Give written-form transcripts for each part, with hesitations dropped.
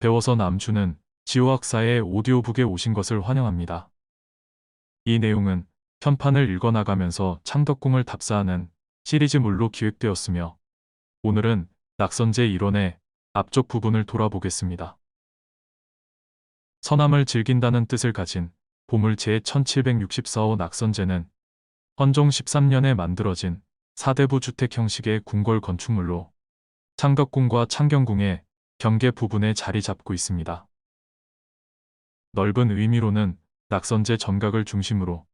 배워서 남주는 지호학사의 오디오북에 오신 것을 환영합니다. 이 내용은 편판을 읽어나가면서 창덕궁을 답사하는 시리즈물로 기획되었으며 오늘은 낙선제 1원의 앞쪽 부분을 돌아보겠습니다. 서남을 즐긴다는 뜻을 가진 보물 제1764호 낙선제는 헌종 13년에 만들어진 사대부 주택 형식의 궁궐 건축물로 창덕궁과 창경궁의 경계 부분에 자리 잡고 있습니다. 넓은 의미로는 낙선제 정각을 중심으로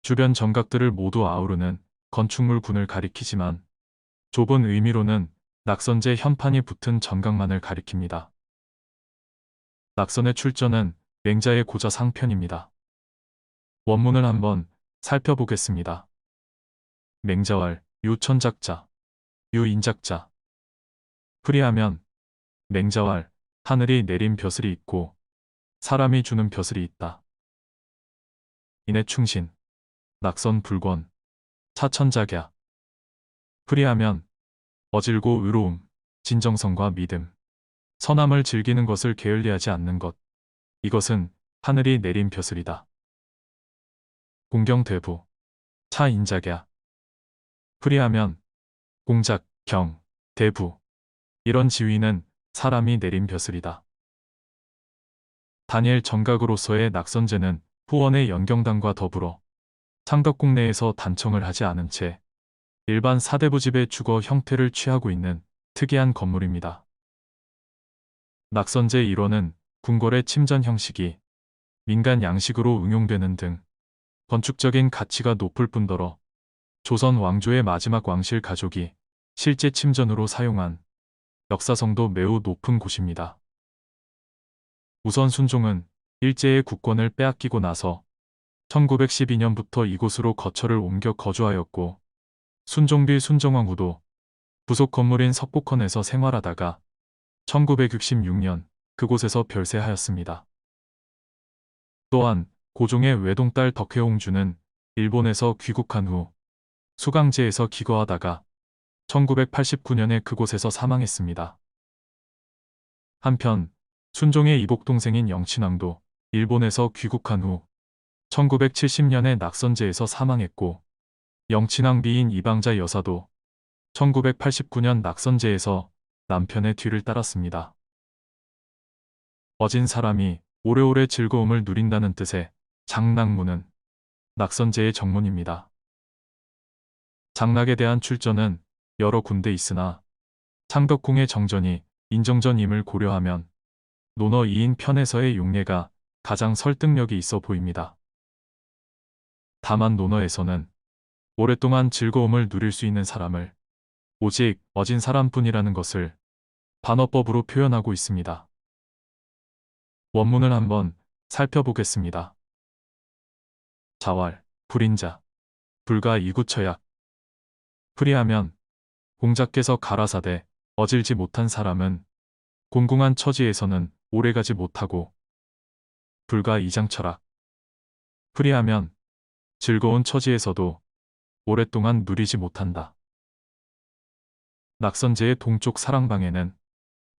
주변 정각들을 모두 아우르는 건축물군을 가리키지만 좁은 의미로는 낙선제 현판이 붙은 정각만을 가리킵니다. 낙선의 출전은 맹자의 고자 상편입니다. 원문을 한번 살펴보겠습니다. 맹자왈 유천작자, 유인작자. 풀이하면 맹자왈 하늘이 내린 벼슬이 있고 사람이 주는 벼슬이 있다. 이내 충신, 낙선 불권, 차천작야. 풀이하면 어질고 의로움, 진정성과 믿음, 선함을 즐기는 것을 게을리하지 않는 것. 이것은 하늘이 내린 벼슬이다. 공경대부, 차인작야. 풀이하면 공작, 경, 대부. 이런 지위는 사람이 내린 벼슬이다. 다니엘 정각으로서의 낙선제는 후원의 연경당과 더불어 창덕궁 내에서 단청을 하지 않은 채 일반 사대부집의 주거 형태를 취하고 있는 특이한 건물입니다. 낙선제 1호는 궁궐의 침전 형식이 민간 양식으로 응용되는 등 건축적인 가치가 높을 뿐더러 조선 왕조의 마지막 왕실 가족이 실제 침전으로 사용한 역사성도 매우 높은 곳입니다. 우선 순종은 일제의 국권을 빼앗기고 나서 1912년부터 이곳으로 거처를 옮겨 거주하였고 순종비 순정왕 후도 부속 건물인 석복헌에서 생활하다가 1966년 그곳에서 별세하였습니다. 또한 고종의 외동딸 덕혜옹주는 일본에서 귀국한 후 수강제에서 기거하다가 1989년에 그곳에서 사망했습니다. 한편 순종의 이복동생인 영친왕도 일본에서 귀국한 후 1970년에 낙선제에서 사망했고 영친왕 비인 이방자 여사도 1989년 낙선제에서 남편의 뒤를 따랐습니다. 어진 사람이 오래오래 즐거움을 누린다는 뜻의 장낙무는 낙선제의 정문입니다. 장낙에 대한 출전은 여러 군데 있으나 창덕궁의 정전이 인정전임을 고려하면 논어 2인 편에서의 용례가 가장 설득력이 있어 보입니다. 다만 논어에서는 오랫동안 즐거움을 누릴 수 있는 사람을 오직 어진 사람뿐이라는 것을 반어법으로 표현하고 있습니다. 원문을 한번 살펴보겠습니다. 자왈, 불인자, 불가 이구처약. 풀이하면 공자께서 가라사대 어질지 못한 사람은 곤궁한 처지에서는 오래가지 못하고 불가 이장철학. 풀이하면 즐거운 처지에서도 오랫동안 누리지 못한다. 낙선제의 동쪽 사랑방에는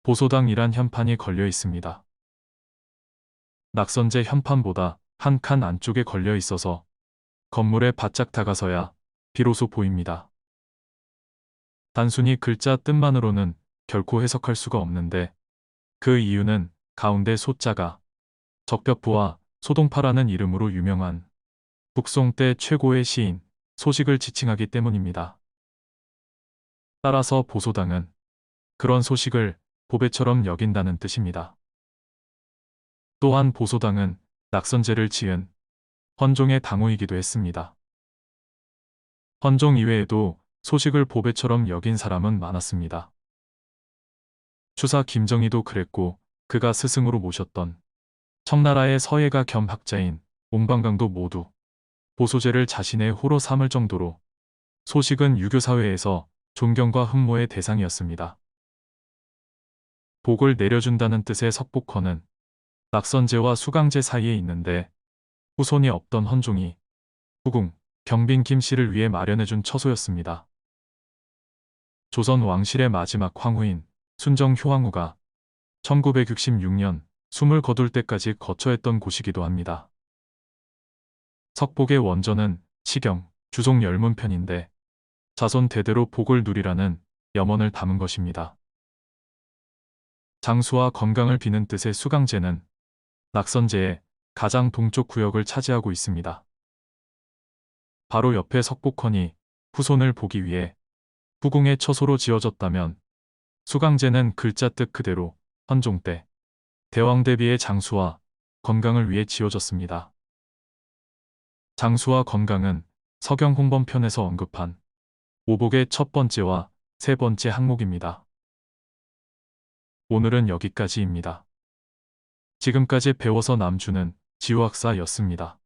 보소당이란 현판이 걸려 있습니다. 낙선제 현판보다 한 칸 안쪽에 걸려 있어서 건물에 바짝 다가서야 비로소 보입니다. 단순히 글자 뜻만으로는 결코 해석할 수가 없는데 그 이유는 가운데 소자가 적벽부와 소동파라는 이름으로 유명한 북송 때 최고의 시인 소식을 지칭하기 때문입니다. 따라서 보소당은 그런 소식을 보배처럼 여긴다는 뜻입니다. 또한 보소당은 낙선제를 지은 헌종의 당호이기도 했습니다. 헌종 이외에도 소식을 보배처럼 여긴 사람은 많았습니다. 추사 김정희도 그랬고 그가 스승으로 모셨던 청나라의 서예가 겸 학자인 옹방강도 모두 보소제를 자신의 호로 삼을 정도로 소식은 유교사회에서 존경과 흠모의 대상이었습니다. 복을 내려준다는 뜻의 석복헌은 낙선제와 수강제 사이에 있는데 후손이 없던 헌종이 후궁 경빈 김씨를 위해 마련해준 처소였습니다. 조선 왕실의 마지막 황후인 순정 효왕후가 1966년 숨을 거둘 때까지 거처했던 곳이기도 합니다. 석복의 원전은 시경, 주종 열문편인데 자손 대대로 복을 누리라는 염원을 담은 것입니다. 장수와 건강을 비는 뜻의 수강제는 낙선제의 가장 동쪽 구역을 차지하고 있습니다. 바로 옆에 석복헌이 후손을 보기 위해 후궁의 처소로 지어졌다면 수강제는 글자 뜻 그대로 헌종 때 대왕 대비의 장수와 건강을 위해 지어졌습니다. 장수와 건강은 서경 홍범편에서 언급한 오복의 첫 번째와 세 번째 항목입니다. 오늘은 여기까지입니다. 지금까지 배워서 남주는 지우학사였습니다.